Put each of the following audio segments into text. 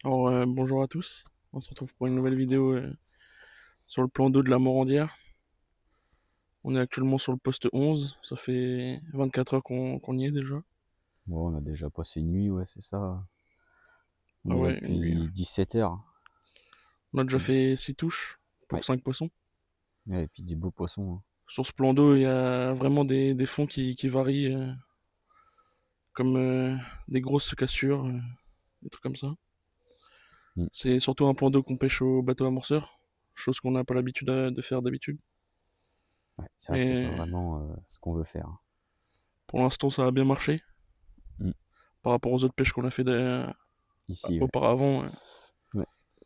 Alors, bonjour à tous. On se retrouve pour une nouvelle vidéo sur le plan d'eau de la Morandière. On est actuellement sur le poste 11. Ça fait 24 heures qu'on y est déjà. Ouais, on a déjà passé une nuit, ouais, c'est ça. On Ah est là ouais, une nuit. depuis 17 heures. On a déjà Dix- fait 6 touches pour Ouais. 5 poissons. Ouais, et puis des beaux poissons, hein. Sur ce plan d'eau, il y a vraiment des fonds qui varient, comme des grosses cassures, des trucs comme ça. Mm. C'est surtout un plan d'eau qu'on pêche au bateau amorceur, chose qu'on n'a pas l'habitude de faire d'habitude. Ouais, c'est vrai que c'est pas Mais vraiment ce qu'on veut faire. pour l'instant, ça a bien marché Mm. par rapport aux autres pêches qu'on a fait Ici, ouais. auparavant. Ouais.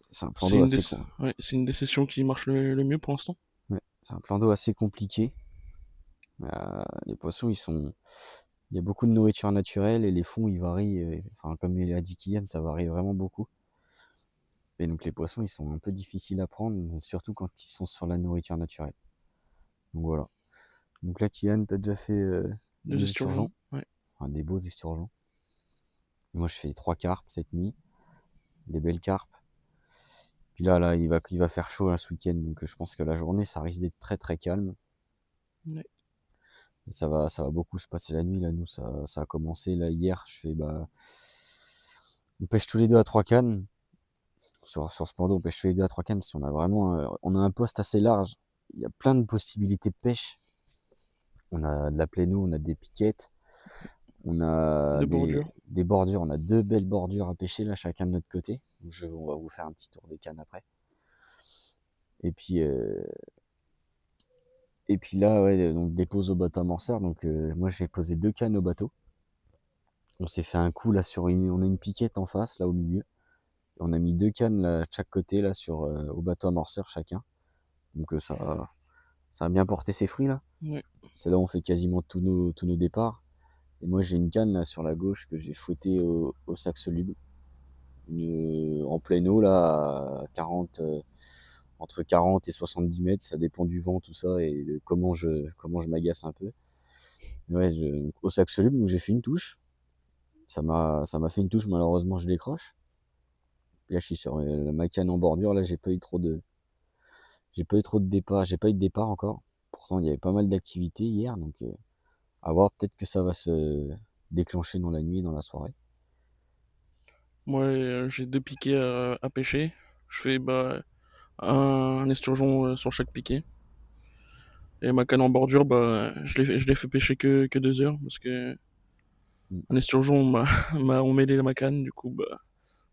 C'est un plan C'est d'eau une, des... assez con. ouais, c'est une des sessions qui marche le mieux pour l'instant. Ouais. C'est un plan d'eau assez compliqué. Les poissons, il y a beaucoup de nourriture naturelle et les fonds, ils varient. Enfin, comme il a dit Kylian, ça varie vraiment beaucoup. Et donc les poissons, ils sont un peu difficiles à prendre, surtout quand ils sont sur la nourriture naturelle. Donc voilà. Donc là, Kylian, t'as déjà fait Deux des esturgeons, esturgeons. Ouais. enfin des beaux esturgeons. Moi, je fais 3 carpes cette nuit, des belles carpes. Puis là, il va faire chaud là, ce week-end, donc je pense que la journée, ça risque d'être très très calme. Ouais. Et ça va beaucoup se passer la nuit. Là, nous, ça a commencé là hier. On pêche tous les deux à 3 cannes. Sur ce plan d'eau, on pêche tous les deux à 3 cannes parce qu'on a vraiment, on a un poste assez large. Il y a plein de possibilités de pêche. On a de la pléno, on a des piquettes, on a De bordure. des bordures. On a 2 belles bordures à pêcher là, chacun de notre côté. On va vous faire un petit tour des cannes après. Et puis, euh, Et puis là, ouais, donc dépose au bateau amorceur. Donc moi j'ai posé 2 cannes au bateau. On s'est fait un coup là on a une piquette en face là au milieu. Et on a mis 2 cannes là, de chaque côté là au bateau amorceur chacun. Donc ça a bien porté ses fruits là. Ouais. C'est là où on fait quasiment tous nos départs. Et moi j'ai une canne là sur la gauche que j'ai fouettée au sac soluble. En pleine eau là, à 40, entre 40 et 70 mètres, ça dépend du vent, tout ça, et de comment je m'agace un peu. Ouais, au sac soluble, où j'ai fait une touche. Ça m'a fait une touche, malheureusement, je décroche. Puis là, je suis sur ma canne en bordure. Là, j'ai pas eu trop de départ. J'ai pas eu de départ encore. Pourtant, il y avait pas mal d'activités hier, donc à voir. Peut-être que ça va se déclencher dans la nuit, dans la soirée. Moi, j'ai 2 piquets à pêcher. Je fais un esturgeon sur chaque piquet. Et ma canne en bordure, je l'ai fait pêcher que 2 heures parce que Mm. un esturgeon m'a emmêlé ma canne. Du coup,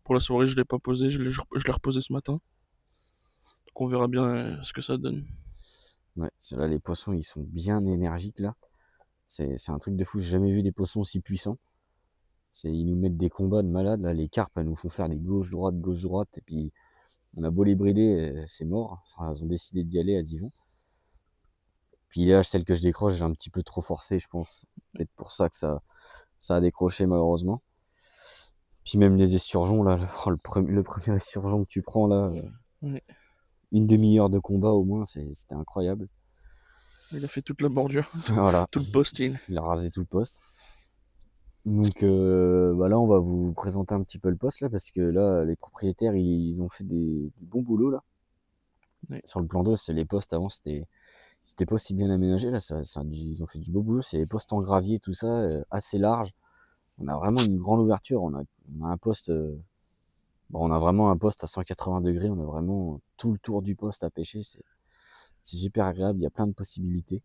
pour la soirée, je l'ai pas posé. Je l'ai reposé ce matin. Donc on verra bien ce que ça donne. Ouais, là, les poissons, ils sont bien énergiques là. C'est un truc de fou. J'ai jamais vu des poissons aussi puissants. Ils nous mettent des combats de malades là. Les carpes, elles nous font faire des gauche-droite, gauche-droite. Et puis, on a beau les brider, c'est mort. Elles ont décidé d'y aller, elles y vont. Puis là, celle que je décroche, j'ai un petit peu trop forcé, je pense. Peut-être pour ça que ça a décroché malheureusement. Puis même les esturgeons, là, le premier esturgeon que tu prends, là, Ouais. une demi-heure de combat au moins, c'était incroyable. Il a fait toute la bordure, Voilà, tout le posting. il a rasé tout le poste. Donc bah là, on va vous présenter un petit peu le poste, là, parce que là, les propriétaires, ils ont fait du bon boulot, là. Ouais. Sur le plan d'eau, les postes avant, c'était pas si bien aménagé, là, ils ont fait du beau boulot. C'est les postes en gravier, tout ça, assez large. On a vraiment une grande ouverture. On a un poste. Bon, on a vraiment un poste à 180 degrés. On a vraiment tout le tour du poste à pêcher. C'est super agréable. Il y a plein de possibilités.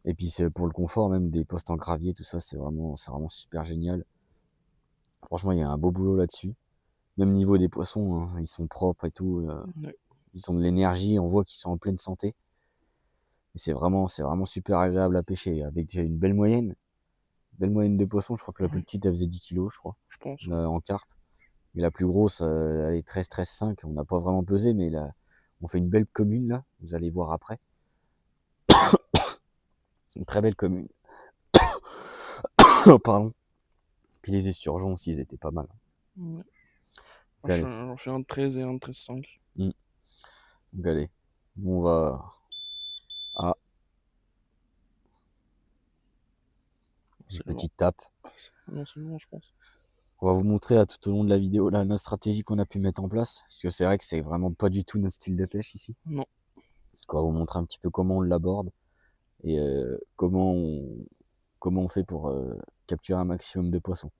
Et puis pour le confort même des postes en gravier, tout ça, c'est vraiment super génial. Franchement, il y a un beau boulot là-dessus. Même niveau des poissons, hein, ils sont propres et tout. Ouais. Ils ont de l'énergie. On voit qu'ils sont en pleine santé. Et c'est vraiment super agréable à pêcher. Avec une belle moyenne. Belle moyenne de poissons. Je crois que la plus Ouais. petite, elle faisait 10 kilos, je crois, Je pense. Ouais. là, en carpe. Et la plus grosse, elle est 13-13-5. On n'a pas vraiment pesé, mais là, on fait une belle commune, là. Vous allez voir après. Une très belle commune. Oh, pardon. Puis les esturgeons aussi, ils étaient pas mal. Ouais. Donc, allez. J'en fais un de 13 et un de 13,5. Hmm. Donc, allez. On va. Ah, une C'est le vent. petite tape. Non, c'est le vent, je pense. On va vous montrer là, tout au long de la vidéo là, notre stratégie qu'on a pu mettre en place. Parce que c'est vrai que c'est vraiment pas du tout notre style de pêche ici. Non. On va vous montrer un petit peu comment on l'aborde et comment on fait pour capturer un maximum de poissons.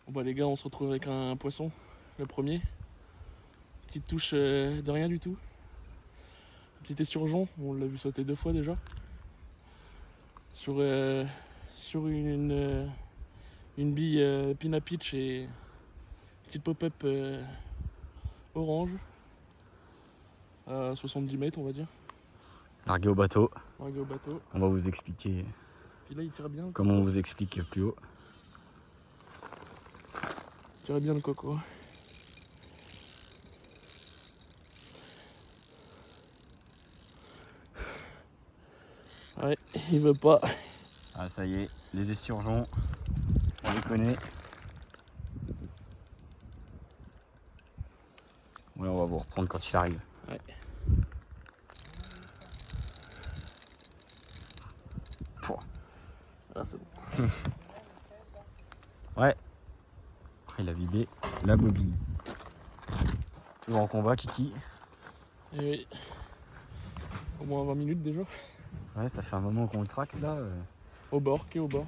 Bon bah les gars, on se retrouve avec un poisson, le premier. Petite touche de rien du tout. Petit esturgeon, on l'a vu sauter 2 fois déjà. Sur une bille Pina Pitch et petite pop-up orange. À 70 mètres on va dire. Largué au bateau. Largué au bateau. On va vous expliquer. Puis là il tire bien. Comme on vous explique plus haut. Il tire bien le coco. Ouais, il veut pas. Ah ça y est, les esturgeons, on les connaît. Ouais, on va vous reprendre quand il arrive. Ouais. Pouah. Ah c'est bon. Ouais. Il a vidé la bobine. Toujours en combat, Kiki. Et oui. Au moins 20 minutes déjà. Ouais, ça fait un moment qu'on le traque là. Au bord, qui est au bord.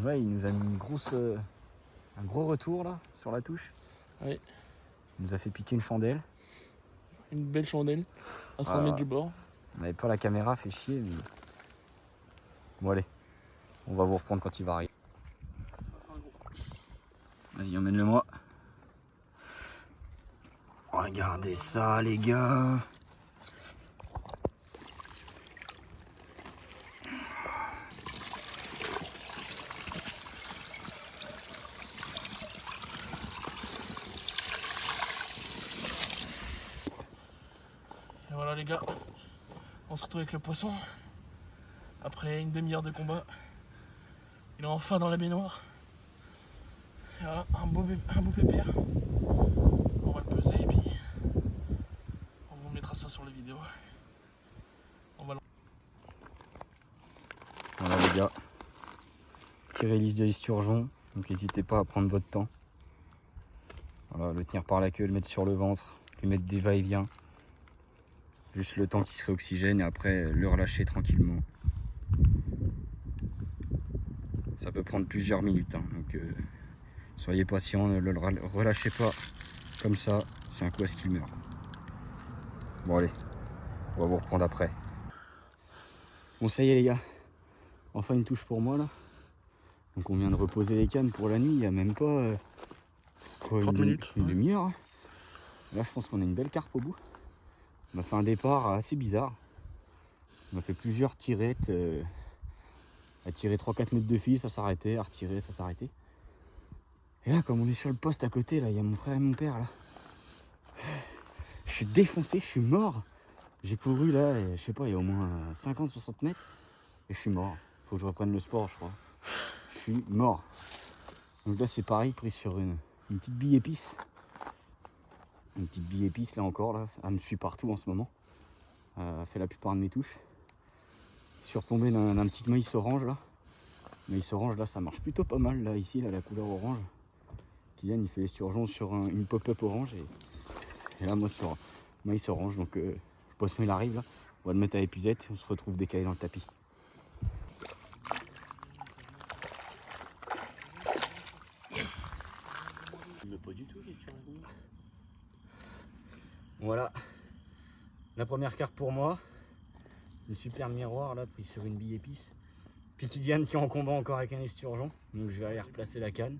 Ouais, il nous a mis un gros retour là sur la touche. Ouais. Il nous a fait piquer une chandelle. Une belle chandelle à 100 mètres du bord. On n'avait pas la caméra, fait chier. Mais... Bon allez, on va vous reprendre quand il va arriver. Vas-y, emmène-le moi. Regardez ça les gars. Et voilà les gars, on se retrouve avec le poisson. Après une demi-heure de combat, il est enfin dans la baignoire. Et voilà, un beau pépère. On va le peser et puis on vous mettra ça sur les vidéos. On va Voilà les gars, petit release de l'esturgeon, donc n'hésitez pas à prendre votre temps. Voilà, le tenir par la queue, le mettre sur le ventre, lui mettre des va-et-vient. Juste le temps qu'il se réoxygène et après le relâcher tranquillement. Ça peut prendre plusieurs minutes, hein, donc soyez patient, ne le relâchez pas comme ça, c'est un coup à ce qu'il meurt. Bon allez, on va vous reprendre après. Bon ça y est les gars, enfin une touche pour moi là. Donc on vient de reposer les cannes pour la nuit, il n'y a même pas une demi-heure. Hein. Là je pense qu'on a une belle carpe au bout. On a fait un départ assez bizarre. On a fait plusieurs tirettes. À tirer 3-4 mètres de fil, ça s'arrêtait, à retirer, ça s'arrêtait. Et là, comme on est sur le poste à côté, là, il y a mon frère et mon père là. Je suis défoncé, je suis mort. J'ai couru là, et, je sais pas, il y a au moins 50-60 mètres. Et je suis mort. Faut que je reprenne le sport, je crois. Je suis mort. Donc là, c'est pareil, pris sur une petite bille épice. Une petite bille épice là encore, là. Elle me suit partout en ce moment. Elle fait la plupart de mes touches. Je suis retombé d'un petit maïs orange là. Maïs orange là, ça marche plutôt pas mal là, ici, là, la couleur orange. Kylian il fait l'esturgeon sur une pop-up orange et là moi sur maïs orange. Donc le poisson il arrive là. On va le mettre à épuisette, on se retrouve décalé dans le tapis. Yes. Il veut pas du tout, qu'est-ce que tu racontes ? Voilà. La première carte pour moi, le super miroir là, pris sur une bille épice. Puis Kylian qui est en combat encore avec un esturgeon, donc je vais aller replacer la canne.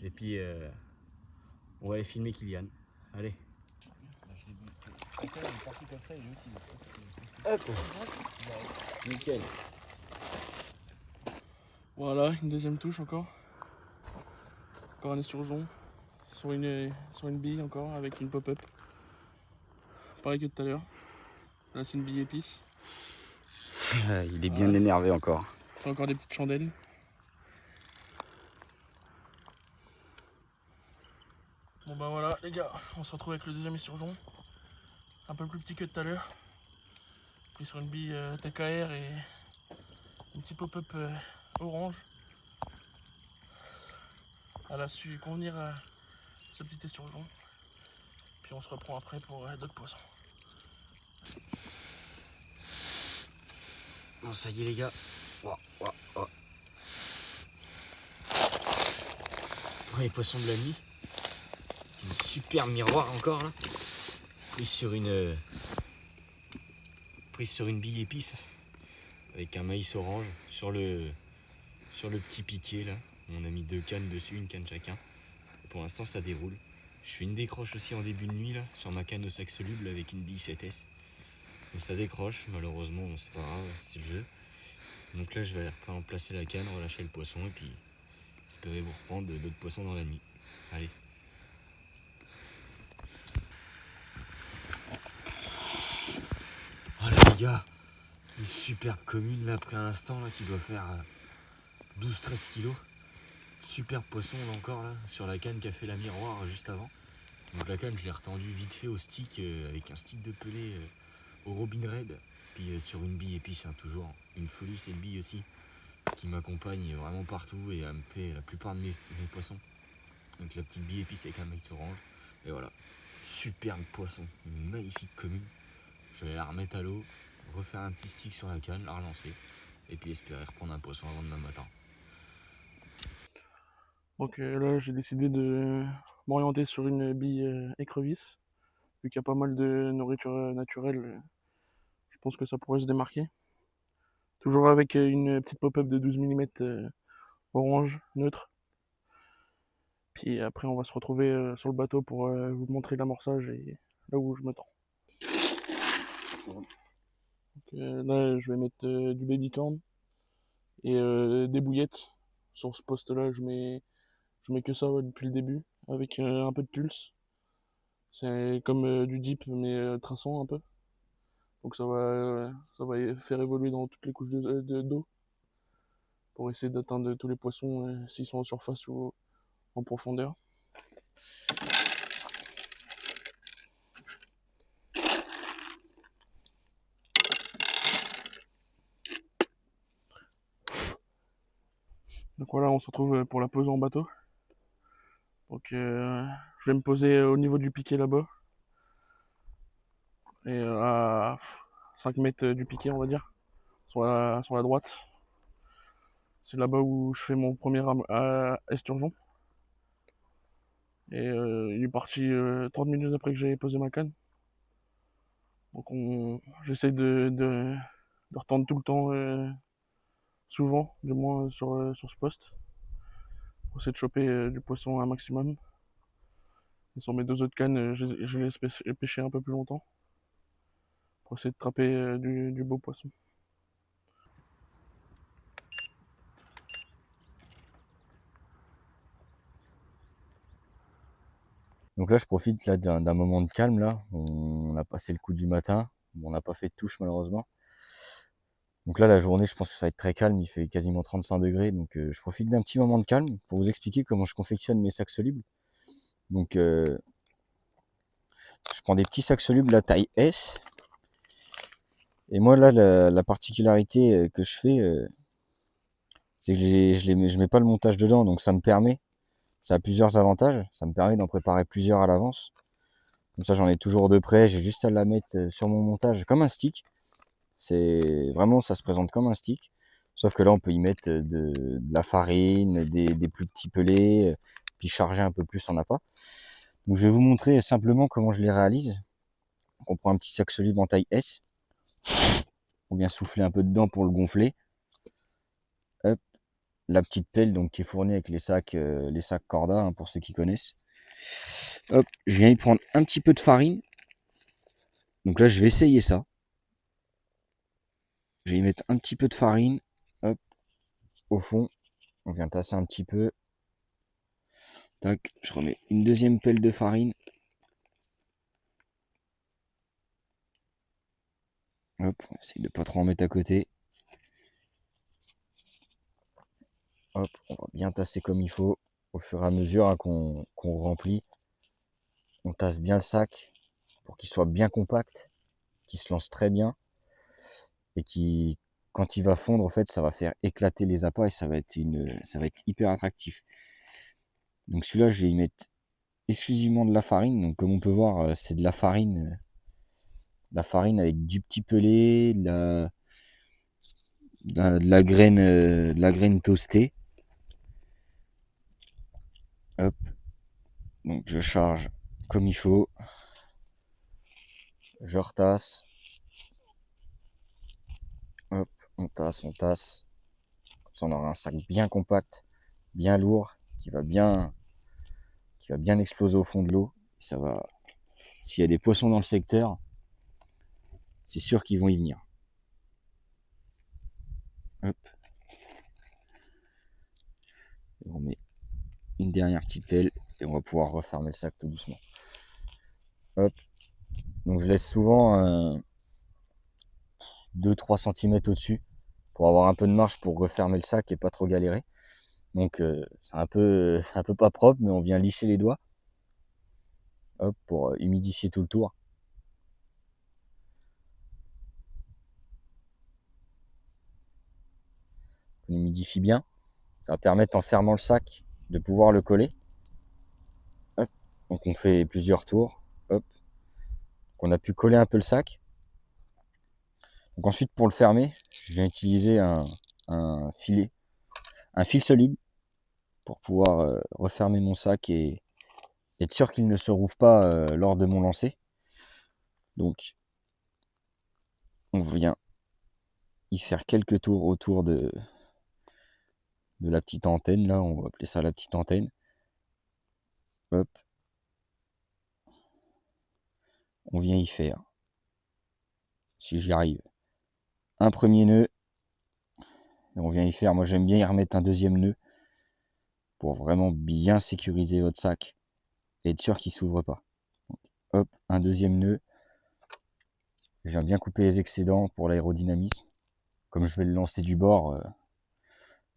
Et puis on va aller filmer Kylian. Allez. Hop. Nickel. Voilà, une deuxième touche encore. Encore un esturgeon. Sur une bille encore avec une pop-up. Pareil que tout à l'heure. Là c'est une bille épice. Il est bien énervé encore. Encore des petites chandelles. Bon bah voilà les gars, on se retrouve avec le deuxième esturgeon. Un peu plus petit que tout à l'heure. Pris sur une bille TKR et une petite pop-up orange. Elle a su convenir à ce petit esturgeon. Puis on se reprend après pour d'autres poissons. Bon ça y est les gars. Premier poisson de la nuit. Un super miroir encore là. Pris sur une bille épice. Avec un maïs orange sur le petit piquet là. On a mis 2 cannes dessus, une canne chacun. Et pour l'instant ça déroule. Je fais une décroche aussi en début de nuit là, sur ma canne au sac soluble avec une bille 7S. Donc ça décroche, malheureusement c'est pas grave, c'est le jeu. Donc là je vais aller remplacer la canne, relâcher le poisson et puis espérer vous reprendre d'autres poissons dans la nuit. Allez. Voilà les gars, une superbe commune là après un instant là qui doit faire 12-13 kilos. Superbe poisson là encore là, sur la canne qui a fait la miroir juste avant. Donc la canne je l'ai retendue vite fait au stick avec un stick de pelé au Robin Red. Puis sur une bille épice, hein, toujours une folie cette bille aussi qui m'accompagne vraiment partout et elle me fait la plupart de mes poissons. Donc la petite bille épice avec un maïs orange. Et voilà, superbe poisson, une magnifique commune. Je vais la remettre à l'eau, refaire un petit stick sur la canne, la relancer et puis espérer reprendre un poisson avant demain matin. Donc là j'ai décidé de m'orienter sur une bille écrevisse. Vu qu'il y a pas mal de nourriture naturelle, je pense que ça pourrait se démarquer. Toujours avec une petite pop-up de 12 mm orange, neutre. Puis après on va se retrouver sur le bateau pour vous montrer l'amorçage et là où je me tends. Donc, là je vais mettre du babycorn et des bouillettes. Sur ce poste là je mets que ça depuis le début avec un peu de pulse. C'est comme du dip mais traçant un peu. Donc ça va faire évoluer dans toutes les couches d'eau pour essayer d'atteindre tous les poissons s'ils sont en surface ou en profondeur. Donc voilà, on se retrouve pour la pose en bateau. Donc je vais me poser au niveau du piquet là-bas. Et à 5 mètres du piquet, on va dire, sur la droite. C'est là-bas où je fais mon premier esturgeon. Et il est parti 30 minutes après que j'ai posé ma canne. Donc j'essaie de retendre tout le temps, souvent, du moins sur ce poste, pour essayer de choper du poisson un maximum. Et sur mes 2 autres cannes, je laisse pêcher un peu plus longtemps, pour essayer de trapper du beau poisson. Donc là je profite là d'un moment de calme là. On a passé le coup du matin. Bon, on n'a pas fait de touche malheureusement. Donc là la journée je pense que ça va être très calme, il fait quasiment 35 degrés. Donc je profite d'un petit moment de calme pour vous expliquer comment je confectionne mes sacs solubles. Donc je prends des petits sacs solubles à taille S. Et moi là la particularité que je fais c'est que je mets pas le montage dedans, donc ça a plusieurs avantages. Ça me permet d'en préparer plusieurs à l'avance. Comme ça, j'en ai toujours de près. J'ai juste à la mettre sur mon montage comme un stick. C'est vraiment, ça se présente comme un stick. Sauf que là, on peut y mettre de la farine, des plus petits pelés, puis charger un peu plus en appât. Donc, je vais vous montrer simplement comment je les réalise. Donc on prend un petit sac soluble en taille S. On vient souffler un peu dedans pour le gonfler. Hop, la petite pelle donc qui est fournie avec les sacs Corda, hein, pour ceux qui connaissent. Hop, je viens y prendre un petit peu de farine. Donc là, je vais essayer ça. Je vais y mettre un petit peu de farine. Hop, au fond, on vient tasser un petit peu. Tac, je remets une deuxième pelle de farine. Hop, on essaye de pas trop en mettre à côté. Hop, on va bien tasser comme il faut au fur et à mesure, hein, qu'on remplit. On tasse bien le sac pour qu'il soit bien compact, qu'il se lance très bien et qui, quand il va fondre, en fait, ça va faire éclater les appâts et ça va être hyper attractif. Donc celui-là, je vais y mettre exclusivement de la farine. Donc comme on peut voir, c'est de la farine avec du petit pelé, de la graine toastée. Hop, donc je charge comme il faut. Je retasse. Hop, on tasse. Comme ça, on aura un sac bien compact, bien lourd, qui va bien exploser au fond de l'eau. Ça va. S'il y a des poissons dans le secteur, c'est sûr qu'ils vont y venir. Hop. Et on met une dernière petite pelle et on va pouvoir refermer le sac tout doucement. Hop. Donc je laisse souvent 2-3 cm au-dessus pour avoir un peu de marge pour refermer le sac et pas trop galérer. Donc c'est un peu pas propre, mais on vient lisser les doigts. Hop, pour humidifier tout le tour. On humidifie bien. Ça va permettre, en fermant le sac, de pouvoir le coller. Hop. Donc on fait plusieurs tours. Hop. Donc on a pu coller un peu le sac. Donc ensuite, pour le fermer, je viens utiliser un fil soluble pour pouvoir refermer mon sac et être sûr qu'il ne se rouvre pas lors de mon lancer. Donc on vient y faire quelques tours autour de la petite antenne. Là, on va appeler ça la petite antenne. Hop. On vient y faire, si j'y arrive, un premier nœud. Et on vient y faire, moi j'aime bien y remettre un deuxième nœud pour vraiment bien sécuriser votre sac et être sûr qu'il ne s'ouvre pas. Donc, hop, un deuxième nœud. Je viens bien couper les excédents pour l'aérodynamisme. Comme je vais le lancer du bord,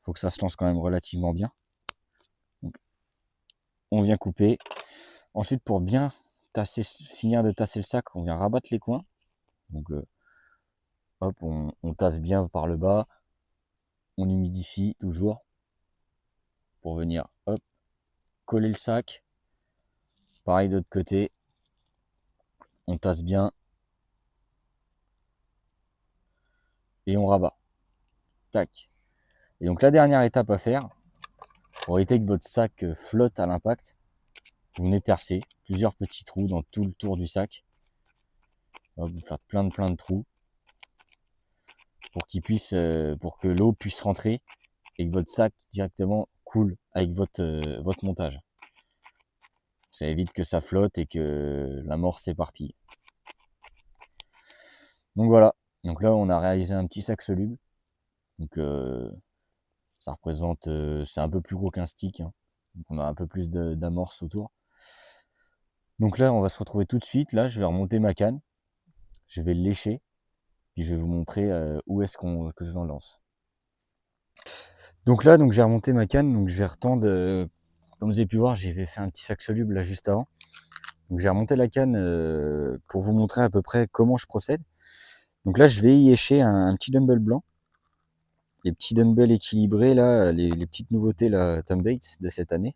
faut que ça se lance quand même relativement bien. Donc, on vient couper. Ensuite, pour bien finir de tasser le sac, on vient rabattre les coins. Donc hop, on tasse bien par le bas. On humidifie toujours pour venir, hop, coller le sac. Pareil de l'autre côté. On tasse bien. Et on rabat. Tac. Et donc la dernière étape à faire, pour éviter que votre sac flotte à l'impact, vous venez percer plusieurs petits trous dans tout le tour du sac. Vous faites plein de trous pour pour que l'eau puisse rentrer et que votre sac directement coule avec votre montage. Ça évite que ça flotte et que la mort s'éparpille. Donc voilà. Donc là, on a réalisé un petit sac soluble. Donc ça représente, c'est un peu plus gros qu'un stick. Hein. Donc on a un peu plus d'amorce autour. Donc là, on va se retrouver tout de suite. Là, je vais remonter ma canne. Je vais le lécher. Puis je vais vous montrer où est-ce que je l'en lance. Donc là, j'ai remonté ma canne. Donc je vais retendre. Comme vous avez pu voir, j'ai fait un petit sac soluble là juste avant. Donc j'ai remonté la canne pour vous montrer à peu près comment je procède. Donc là, je vais y écher un petit dumbbell blanc. Les petits dumbbells équilibrés, là, les petites nouveautés là, Tom Bates de cette année.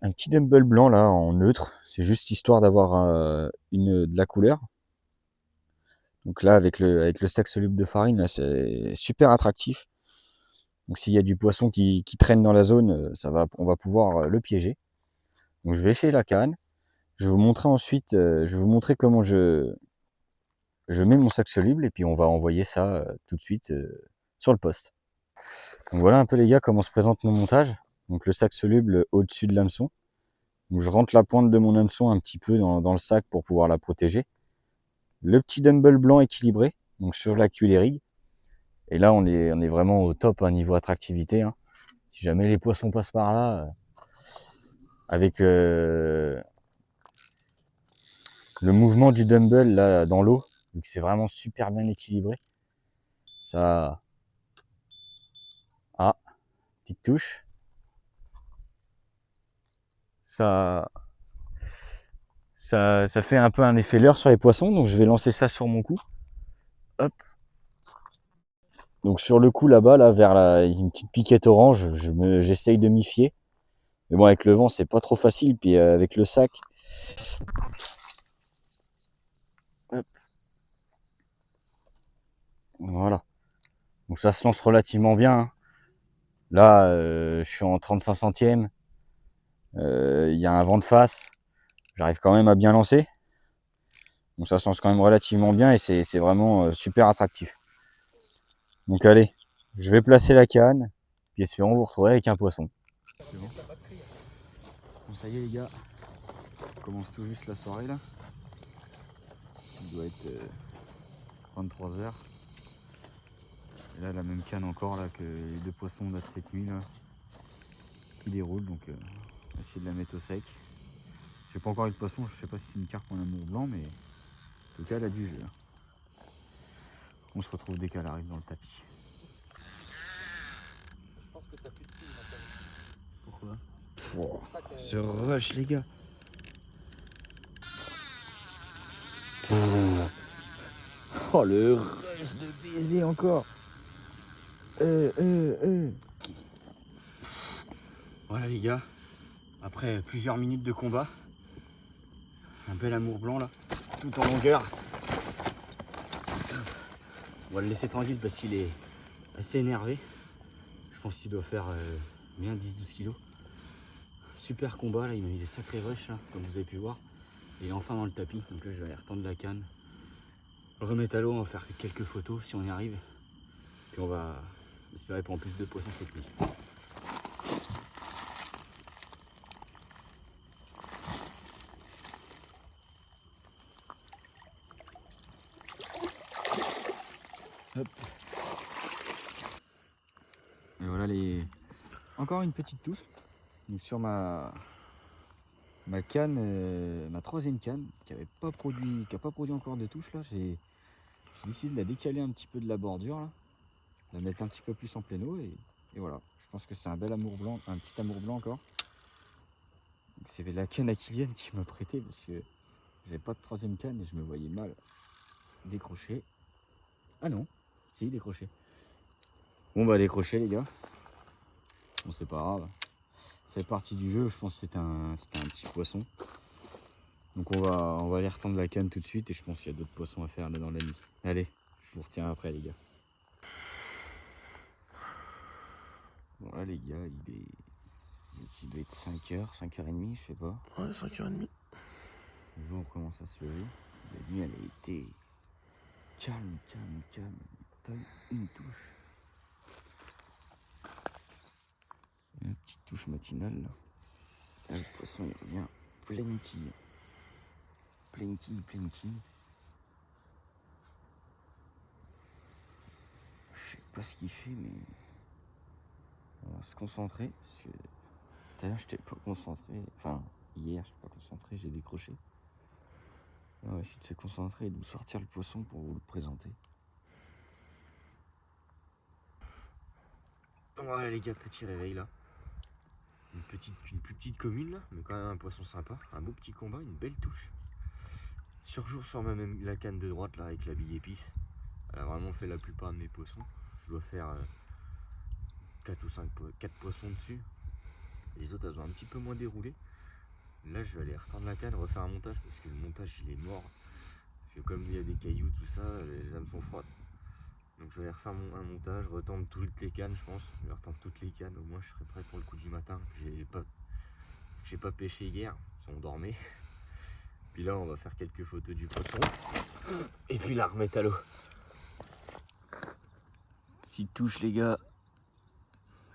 Un petit dumbbell blanc là en neutre, c'est juste histoire d'avoir de la couleur. Donc là avec le sac soluble de farine, là, c'est super attractif. Donc s'il y a du poisson qui traîne dans la zone, on va pouvoir le piéger. Donc je vais lécher la canne, Je vais vous montrer ensuite, je vais vous montrer comment je mets mon sac soluble et puis on va envoyer ça tout de suite sur le poste. Donc voilà un peu les gars comment se présente mon montage. Donc le sac soluble au-dessus de l'hameçon. Donc je rentre la pointe de mon hameçon un petit peu dans le sac pour pouvoir la protéger. Le petit dumbbell blanc équilibré, donc sur la cul rig. Et là on est vraiment au top niveau attractivité. Hein. Si jamais les poissons passent par là, avec le mouvement du dumbbell là dans l'eau, donc c'est vraiment super bien équilibré. Ça, ah, petite touche. Ça fait un peu un effet leurre sur les poissons, donc je vais lancer ça sur mon cou. Hop. Donc sur le cou là-bas, là, vers une petite piquette orange, j'essaye de m'y fier. Mais bon, avec le vent, c'est pas trop facile. Puis avec le sac, hop. Voilà. Donc ça se lance relativement bien. Hein. Là, je suis en 35 centièmes. Il y a un vent de face. J'arrive quand même à bien lancer. Donc ça se lance quand même relativement bien et c'est vraiment super attractif. Donc allez, je vais placer la canne. Puis espérons vous retrouver avec un poisson. Bon, ça y est les gars, on commence tout juste la soirée là. Il doit être 23h. Et là la même canne encore là que les deux poissons là de cette nuit là qui déroulent, donc on va essayer de la mettre au sec. J'ai pas encore eu de poisson, je sais pas si c'est une carpe ou un amour blanc, mais en tout cas elle a du jeu. On se retrouve dès qu'elle arrive dans le tapis. Je pense que t'as plus de fil maintenant. Pourquoi? Wow. Ce rush les gars. Oh le rush de baiser encore. Voilà les gars, après plusieurs minutes de combat, un bel amour blanc là, tout en longueur. On va le laisser tranquille parce qu'il est assez énervé. Je pense qu'il doit faire bien 10-12 kilos. Super combat là, il m'a mis des sacrés rushs là, comme vous avez pu voir. Il est enfin dans le tapis, donc là je vais aller retendre la canne. Le remettre à l'eau, on va faire quelques photos si on y arrive. Puis on va espérer prendre plus de poissons cette nuit. Hop. Et voilà les. Encore une petite touche. Donc sur ma canne, ma troisième canne, qui n'a pas produit encore de touche là, j'ai décidé de la décaler un petit peu de la bordure là, la mettre un petit peu plus en plein eau et voilà. Je pense que c'est un bel amour blanc, un petit amour blanc encore. C'est la canne à Kylian qui m'a prêté parce que j'avais pas de troisième canne et je me voyais mal décrocher. Ah non, si décroché. Bon bah décroché les gars. Bon c'est pas grave. C'est partie du jeu, je pense que c'était un petit poisson. Donc on va aller retendre la canne tout de suite et je pense qu'il y a d'autres poissons à faire là dans la nuit. Allez, je vous retiens après les gars. Bon là les gars, il doit être 5h, 5h30, je sais pas. Ouais, 5h30. Le jour on commence à se lever. La nuit elle a été calme. Pas une touche. Une petite touche matinale là. Là le poisson il revient pleine quille. Pleine quille. Je sais pas ce qu'il fait mais on va se concentrer parce que tout à l'heure j'étais pas concentré. Enfin hier j'étais pas concentré, j'ai décroché. Là, on va essayer de se concentrer et de vous sortir le poisson pour vous le présenter. Voilà les gars, petit réveil là. Une plus petite commune là, mais quand même un poisson sympa. Un beau petit combat, une belle touche. Surjour sur la canne de droite là avec la bille épice. Elle a vraiment fait la plupart de mes poissons. Je dois faire 4 ou 4 poissons dessus. Les autres elles ont un petit peu moins déroulé. Là je vais aller retendre la canne, refaire un montage parce que le montage il est mort. Parce que comme il y a des cailloux tout ça, les âmes sont froides. Donc je vais aller refaire un montage, retendre toutes les cannes je pense. Je vais retendre toutes les cannes, au moins je serai prêt pour le coup du matin. J'ai pas pêché hier, on dormait. Puis là, on va faire quelques photos du poisson. Et puis la remettre à l'eau. Petite touche, les gars.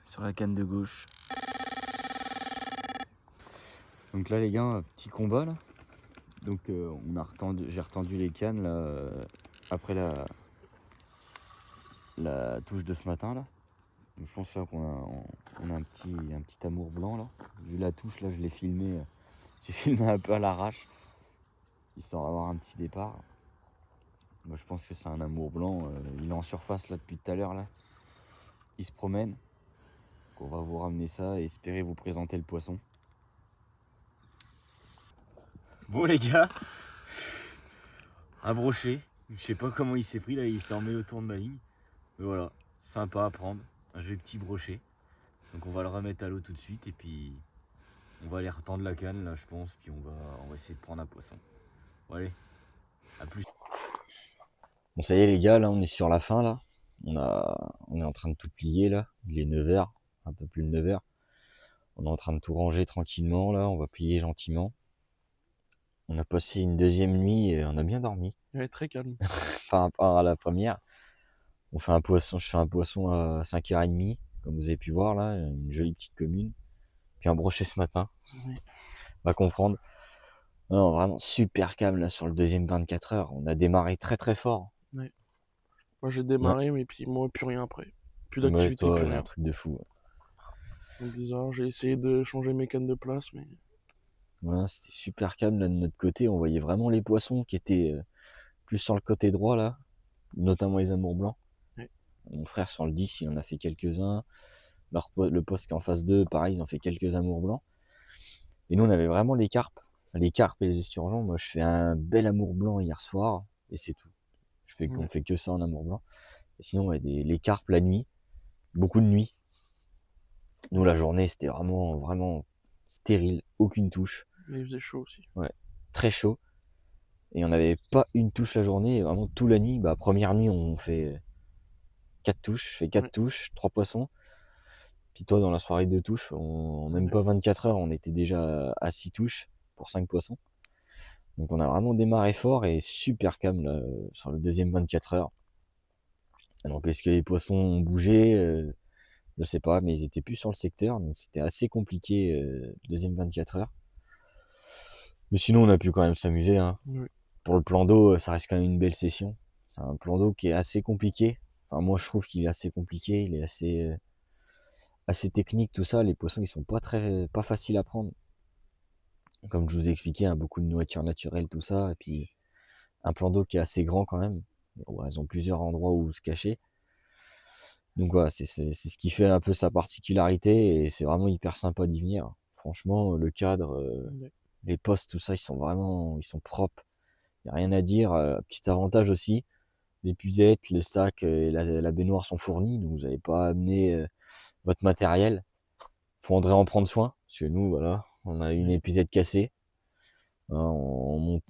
Sur la canne de gauche. Donc là, les gars, un petit combat là. Donc j'ai retendu les cannes là, après la touche de ce matin là. Donc, je pense là qu'on a un petit amour blanc là. Vu la touche là, je l'ai filmé. J'ai filmé un peu à l'arrache, histoire d'avoir un petit départ. Moi je pense que c'est un amour blanc. Il est en surface là depuis tout à l'heure là. Il se promène. Donc, on va vous ramener ça et espérer vous présenter le poisson. Bon les gars, un brochet. Je sais pas comment il s'est pris là, il s'est remis autour de ma ligne. Mais voilà, sympa à prendre. Un joli petit brochet. Donc on va le remettre à l'eau tout de suite et puis on va aller retendre la canne là je pense. Puis on va essayer de prendre un poisson. Bon allez, à plus. Bon ça y est les gars, là on est sur la fin là. On est en train de tout plier là. Il est 9h, un peu plus de 9h. On est en train de tout ranger tranquillement là, on va plier gentiment. On a passé une deuxième nuit et on a bien dormi. Il est très calme. Par rapport à la première. Je fais un poisson à 5h30, comme vous avez pu voir là, une jolie petite commune. Puis un brochet ce matin. Oui. On va comprendre. Non, vraiment super calme là sur le deuxième 24 heures. On a démarré très très fort. Ouais. Moi j'ai démarré, mais puis moi plus rien après. Plus Ouais, d'activité, toi, plus il y a un rien. truc de fou. C'est bizarre, j'ai essayé de changer mes cannes de place, mais Voilà, c'était super calme là de notre côté. On voyait vraiment les poissons qui étaient plus sur le côté droit là, notamment les amours blancs. ouais. Mon frère sur le 10, il en a fait quelques-uns. Le poste qui est en face d'eux, pareil, ils ont fait quelques amours blancs. Et nous, on avait vraiment les carpes. Les carpes et les esturgeons. Moi, je fais un bel amour blanc hier soir et c'est tout. On fait que ça en amour blanc. Et sinon, ouais, les carpes la nuit, beaucoup de nuit. Nous, la journée, c'était vraiment, vraiment stérile, aucune touche. Mais il faisait chaud aussi. Ouais, très chaud. Et on n'avait pas une touche la journée, vraiment toute la nuit. Bah, première nuit, on fait 4 touches, je fais 4 touches, 3 poissons. Puis toi, dans la soirée de touches, en même pas 24 heures, on était déjà à 6 touches pour 5 poissons. Donc on a vraiment démarré fort et super calme là, sur le deuxième 24 heures. Donc est-ce que les poissons ont bougé je sais pas, mais ils étaient plus sur le secteur, donc c'était assez compliqué le deuxième 24 heures. Mais sinon on a pu quand même s'amuser. Hein. Oui. Pour le plan d'eau, ça reste quand même une belle session. C'est un plan d'eau qui est assez compliqué. Enfin moi je trouve qu'il est assez compliqué, il est assez technique tout ça. Les poissons ils sont pas faciles à prendre. Comme je vous ai expliqué, hein, beaucoup de nourriture naturelle, tout ça, et puis un plan d'eau qui est assez grand quand même. Ouais, ils ont plusieurs endroits où se cacher. Donc voilà, c'est ce qui fait un peu sa particularité et c'est vraiment hyper sympa d'y venir. Franchement, le cadre, les postes, tout ça, ils sont propres. Il n'y a rien à dire. Petit avantage aussi, les puzettes, le sac et la baignoire sont fournis, donc vous n'avez pas à amener votre matériel. Faudrait en prendre soin, parce que nous, voilà, on a une épuisette cassée. En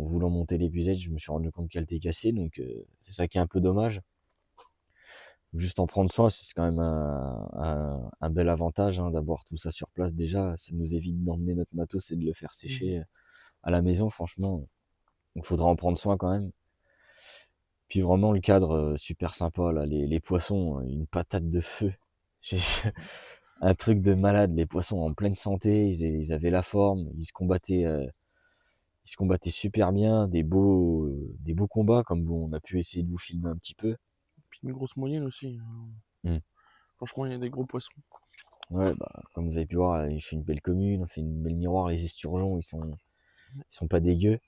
voulant monter l'épuisette, je me suis rendu compte qu'elle était cassée, donc c'est ça qui est un peu dommage. Juste en prendre soin, c'est quand même un bel avantage hein, d'avoir tout ça sur place déjà. Ça nous évite d'emmener notre matos et de le faire sécher à la maison, franchement. Il faudra en prendre soin quand même. Puis vraiment le cadre super sympa, là, les poissons, une patate de feu. Un truc de malade, les poissons en pleine santé, ils avaient la forme, ils se combattaient super bien, des beaux combats comme on a pu essayer de vous filmer un petit peu. Puis une grosse moyenne aussi. Franchement, il y a des gros poissons. Ouais, bah, comme vous avez pu voir, je fais une belle commune, on fait une belle miroir, les esturgeons, ils sont pas dégueux.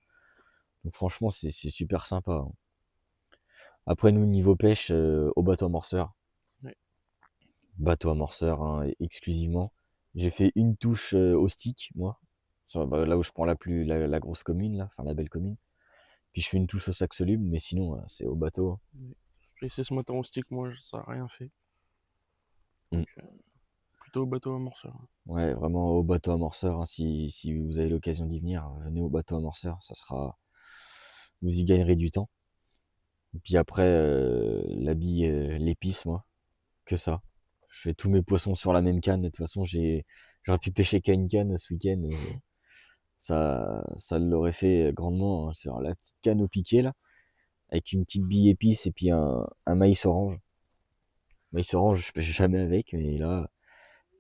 Donc franchement, c'est super sympa. Hein. Après, nous, niveau pêche, au bateau amorceur. Ouais. Bateau amorceur, hein, exclusivement. J'ai fait une touche au stick, moi. Là où je prends la grosse commune, là, enfin la belle commune. Puis je fais une touche au sac soluble, mais sinon, c'est au bateau. Ouais. J'ai essayé ce matin au stick, moi, ça n'a rien fait. Donc, plutôt au bateau amorceur. Ouais, vraiment au bateau amorceur. Hein, si vous avez l'occasion d'y venir, venez au bateau amorceur. Vous y gagnerez du temps. Et puis après, l'habit, l'épice, moi, que ça. Je fais tous mes poissons sur la même canne. De toute façon, j'aurais pu pêcher qu'à une canne ce week-end. ça l'aurait fait grandement, hein. C'est la petite canne au piqué là, avec une petite bille épice et puis un maïs orange. Maïs orange, je pêche jamais avec, mais là,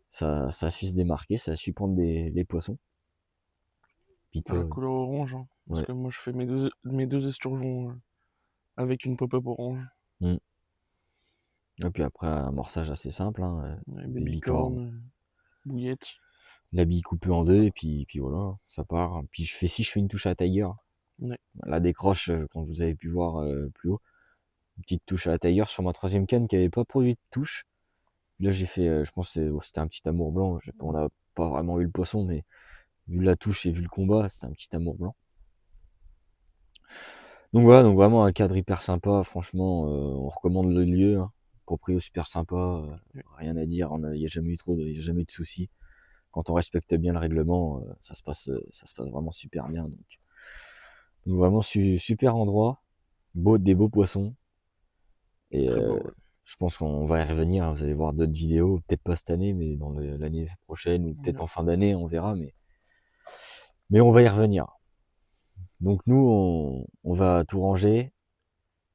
ça a su se démarquer, ça a su prendre les poissons. Puis À la toi, couleur orange, hein, parce ouais. que moi je fais mes deux esturgeons avec une pop-up orange. Mm. Et puis après, un amorçage assez simple, hein, Ouais, des bicornes. babycorn, bouillette. La bille coupée en deux, et puis voilà, ça part. Puis si je fais une touche à Tiger, Ouais. la décroche, quand vous avez pu voir plus haut, une petite touche à la Tiger sur ma troisième canne qui avait pas produit de touche. Là, j'ai fait, je pense que c'était un petit amour blanc. On n'a pas vraiment eu le poisson, mais vu la touche et vu le combat, c'était un petit amour blanc. Donc voilà, donc vraiment un cadre hyper sympa, franchement, on recommande le lieu, hein. Proprio super sympa, rien à dire, il n'y a jamais eu de soucis. Quand on respecte bien le règlement, ça se passe vraiment super bien. Donc vraiment super endroit, des beaux poissons. Et Très beau, ouais. je pense qu'on va y revenir, hein. Vous allez voir d'autres vidéos, peut-être pas cette année, mais dans l'année prochaine, ou peut-être Ouais. en fin d'année, on verra, mais on va y revenir. Donc nous, on va tout ranger,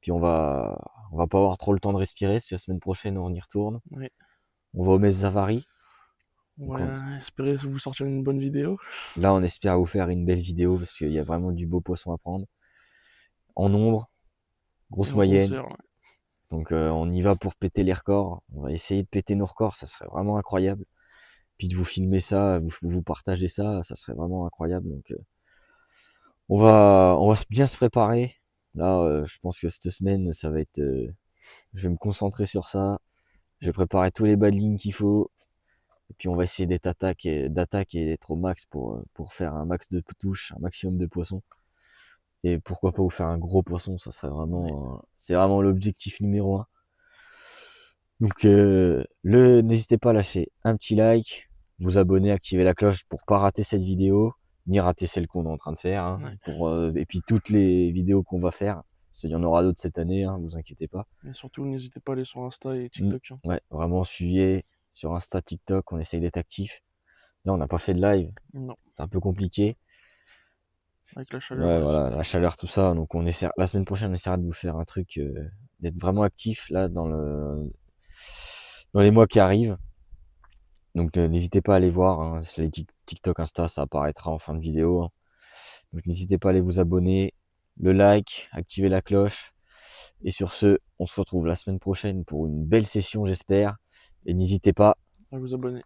puis on va pas avoir trop le temps de respirer, si la semaine prochaine on y retourne. Ouais. On va au Mes Safari. On Donc va espérer vous sortir une bonne vidéo. là, on espère vous faire une belle vidéo, parce qu'il y a vraiment du beau poisson à prendre. En nombre, Et grosse en moyenne. concert, ouais. Donc on y va pour péter les records. On va essayer de péter nos records, ça serait vraiment incroyable. Puis de vous filmer ça, vous partager ça, ça serait vraiment incroyable. Donc on va bien se préparer. Là, je pense que cette semaine, ça va être, je vais me concentrer sur ça. Je vais préparer tous les bas de ligne qu'il faut. Et puis on va essayer d'attaque et d'être au max pour faire un max de touches, un maximum de poissons. Et pourquoi pas vous faire un gros poisson, ça serait Ouais. vraiment, c'est vraiment l'objectif numéro 1. Donc n'hésitez pas à lâcher un petit like, vous abonner, activer la cloche pour pas rater cette vidéo, ni rater celle qu'on est en train de faire, hein, Ouais. et puis toutes les vidéos qu'on va faire. Parce qu'il y en aura d'autres cette année, hein, vous inquiétez pas. Et surtout, n'hésitez pas à aller sur Insta et TikTok. Hein. Ouais, vraiment suivez sur Insta, TikTok, on essaye d'être actif. Là, on n'a pas fait de live, Non, c'est un peu compliqué. avec la chaleur. Ouais, Ouais, voilà, la chaleur, tout ça. Donc la semaine prochaine, on essaiera de vous faire un truc, d'être vraiment actif là dans les mois qui arrivent. Donc n'hésitez pas à aller voir, hein, sur les TikTok, Insta, ça apparaîtra en fin de vidéo, hein. Donc n'hésitez pas à aller vous abonner, le like, activer la cloche. Et sur ce, on se retrouve la semaine prochaine pour une belle session, j'espère. Et n'hésitez pas à vous abonner.